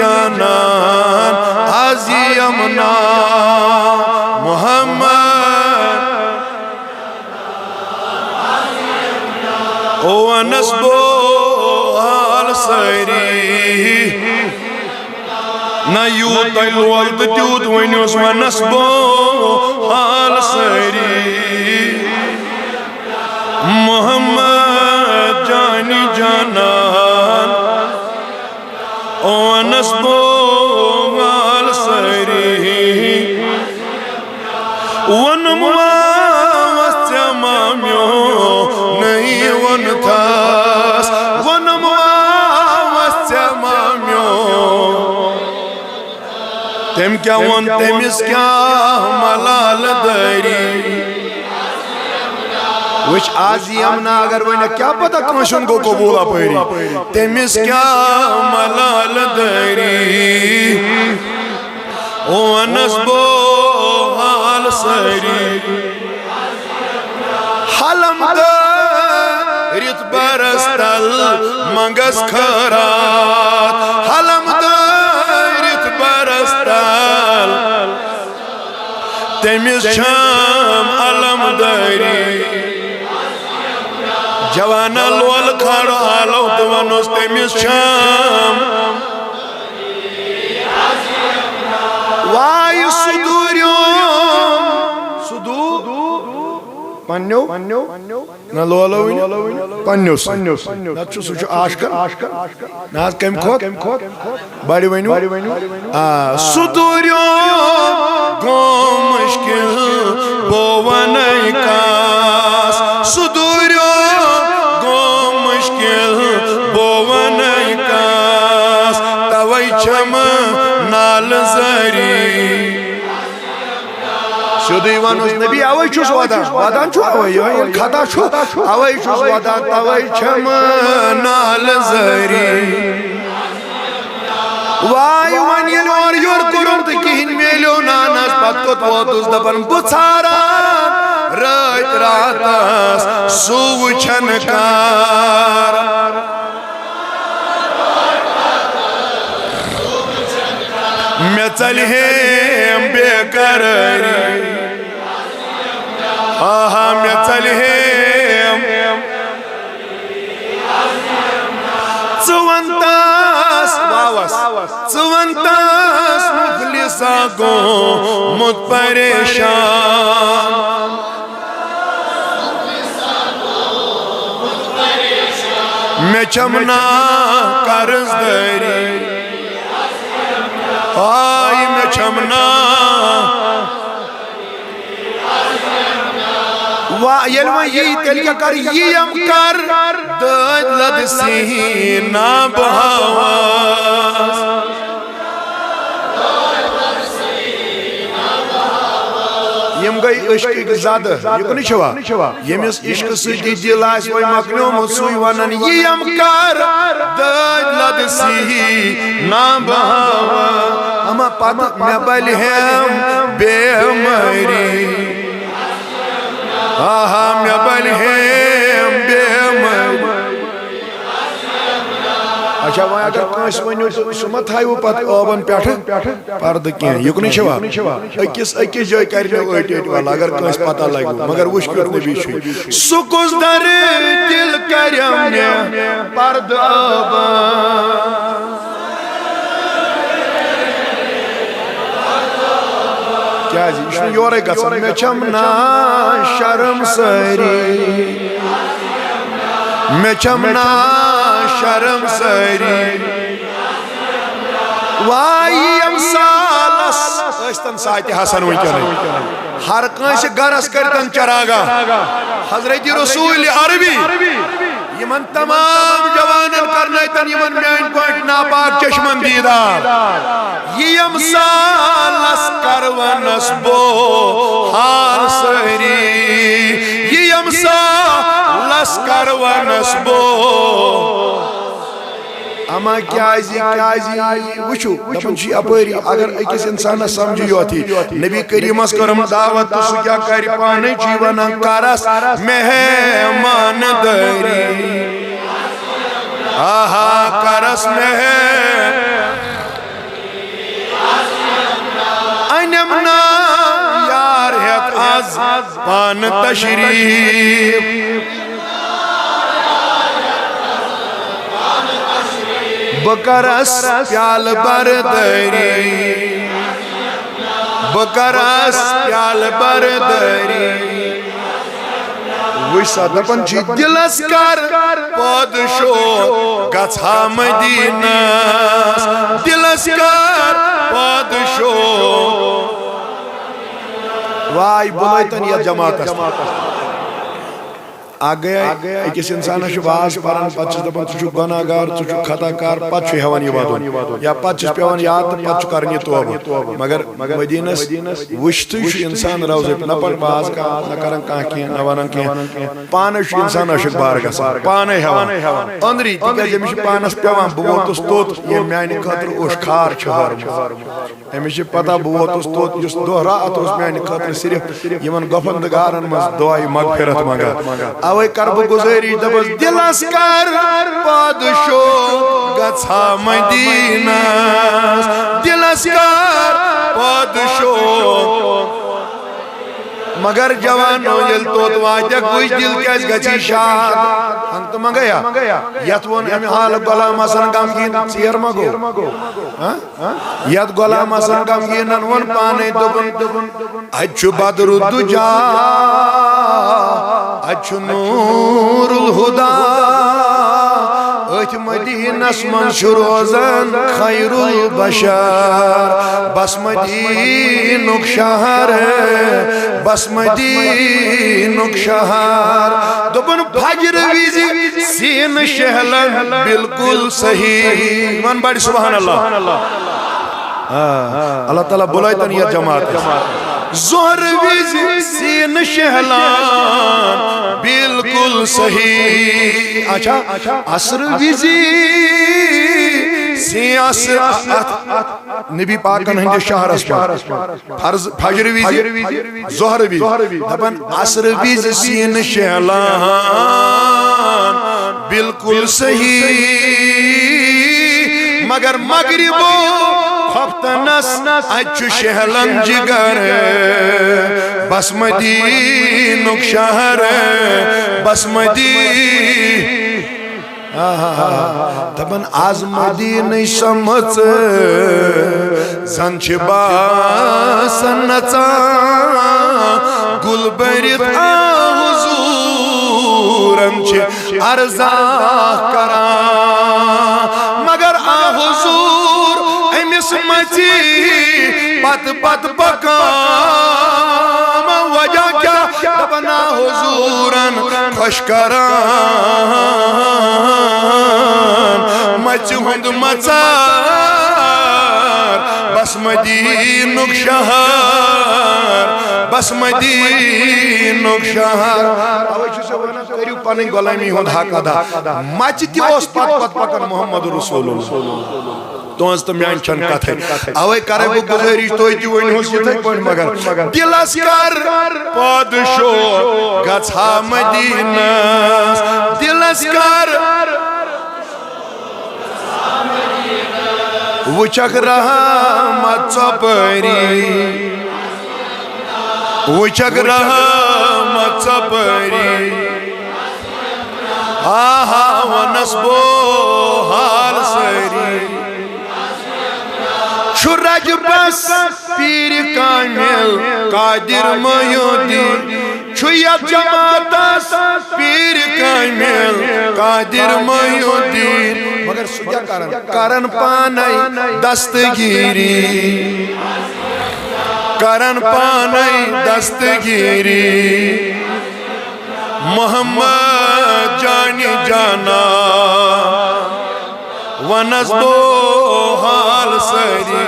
जानान आजी अमना मोहम्मद ओ नस्बो हाल सरी ना यूत लोल तो त्यूत वनुस व नस्बो हाल सरी मोहम्मद जानी जानान ओ नस्बो हाल सरी वनमुआ वस्यमाम्यो नहीं वन थास वनमुआ वस्यमाम्यो तेम क्या वन तेमिस क्या मलाल दरी वच आजी अमना अगर वने क्या पता कंशन को कबूला पड़ी तेमिस क्या मलाल दरी ओ नस्बो हाल सरी हलम रित बरस्तल मंगस खरात हलम रित बरस्तल तेमिस शाम अलम दरी जवाना लोल खड़ो हालो तो वनुस तेमिस शाम वायु सुदूर्यो सुदू पन्यो न लोलो पन्योस नचु सुचु आशकर नाज कम खोत बड़ी वनु सुदूर्यो गो मुश्किल बोवनई कास सुदूर्यो गो मुश्किल बोवनई कास तवई छम नाल जरी शुद्ध वनुस नबी अवै छुस वदान वदान छु अवै खता छु अवै छुस वदान तवै छम नाल जरी वाय वन ये और योर कुरुम त किन मेलो नानस पत्तो वोतुस दपन बुछारा रात रातस सुव छनकार मैं चल हे बेकरारी आहा मैं चल हे चुवंतास वावस चुवंतास मुखलिसा गो मुत परेशान मैं चमना कर्ज दरी आई मैं चमना वा यलवा ये तेल क्या कर ये हम कर दर्द लद सीना बहावास यम गई इश्क ज़्यादा ये को नहीं छवा यमिस इश्क सुदी दिल आस वही मकनो मुसुई वनन ये हम कर दर्द लद सीना बहावास हम पद में बल हम बेमरी आहा मैं बल हम बेमरी अच्छा वह अगर कस वनु सुमत हायो पत ओबन पेठ पर्द के युकनी छवा अकिस जय कर मे ओट वाला अगर कस पता लागो मगर वुश कर नबी छु सुकुस दर दिल करम ने पर्द क्या जी इसमें योर गसन में चमना शर्म सरी मैं चमना शर्म सरी वायम सालस अस्तन साथी हसन वंकन हर कंस गरस करतन चरागा हजरत रसूल अरबी यमन तमाम जवानन करने तन यमन म्यान पॉइंट नापाक चश्मन दीदार यम सालस करवनस बो हाल सरी यम सालस करवनस बो अमा क्या वुचु दपन अपरी अगर अकिस इंसान समझ योथी नबी करीमस करम दावत तो सु क्या कर पाने जीवन करस मेहमान दरी आहा करस में पान तशरीफ बकरस प्याल बरदरी बकरस प्याल बरदरी वैसा दपन दिलस कर पादशो गछा मदीना दिलस कर पादशो वाई बुलाइतन या जमात आ गया अकिस इंसान वाज पान पे दपान छु गुनाहगार छु खताकार पे हेवान यह वदन या पे पेवान याद पे कर तोबा मगर मदीनस वुश्त इंसान रोज न पे वाज का न कर कह न वन कह पान इंसान अशक बार ग पाने हेवान अंदरी तक पानस पेवान बह वोतुस तोत ये माने खतर खार अमिस पता बह वोतुस तोत दह रात माने खतर सिर्फ इन गफंदगारन मज दुआई मगफिरत मंगा अवे कर गुजारी दबस दिलस कर पादशो गछा मदीना दिलस कर पादशो मगर जवानो यल तोत वात कुछ दिल क्या गची शाद हम तो मंगया यत वन हम हाल गुलाम हसन गमगीन चेर मगो यत गुलाम हसन गमगीन वन पाने दुबन अच्छु बदरुद्दुजा अच्छु नूरुल हुदा अथ मदीनस मन रोजन खैरुल बशर बस मदीनुक शहर बस मदीनुक शहर दोपन फजर विजि सीन शहलन बिल्कुल सही मन बड़ी सुभान अल्लाह अल्लाह ताला बुलाइतन या जमात जोहर विजि सीन शहलान बिल्कुल सही अच्छा असर विजि नबी पाकन हंदे शहरस फर्ज फजर विजि जोहर विजि दपन असर विजि सीन शहलान बिल्कुल सही मगर मगरिबो खफ्तनस अच्छु शहलन जिगर बस मदीनुक शहर बस दपन आज मदीन समझ जन बासन नचा गुलबरित हुजूरम अर्जा करा मगर आ हुजूर अमिस मची पत पत पकाम वजह क्या दपना हुजूरन खुश करान मच हुंद मचार बस मदीनुक शहर बस मदीनुक शहर अवे से वना करियो पन गुलामी हुंद हक अदा मच ति ओस पत पत पकन मोहम्मद रसूलुल्लाह तोज तो म्यान छन कथ अवे करे बु गुजारिश तोय ति वन होस यथे पन मगर दिलस कर पादशो गछा मदीना दिलस कर वुचक रहमत चपरी वुचक रहमत चपरी आहा वनस्बो हाल सरी शुरज बस पीर कामिल कादिर मोयुद्दीन छुयत जमातस पीर कामिल कादिर मोयुद्दीन मगर सुजा करन पानई दस्तगीरी करन पानई दस्तगीरी मोहम्मद जानी जाना वनस्बो हाल सरी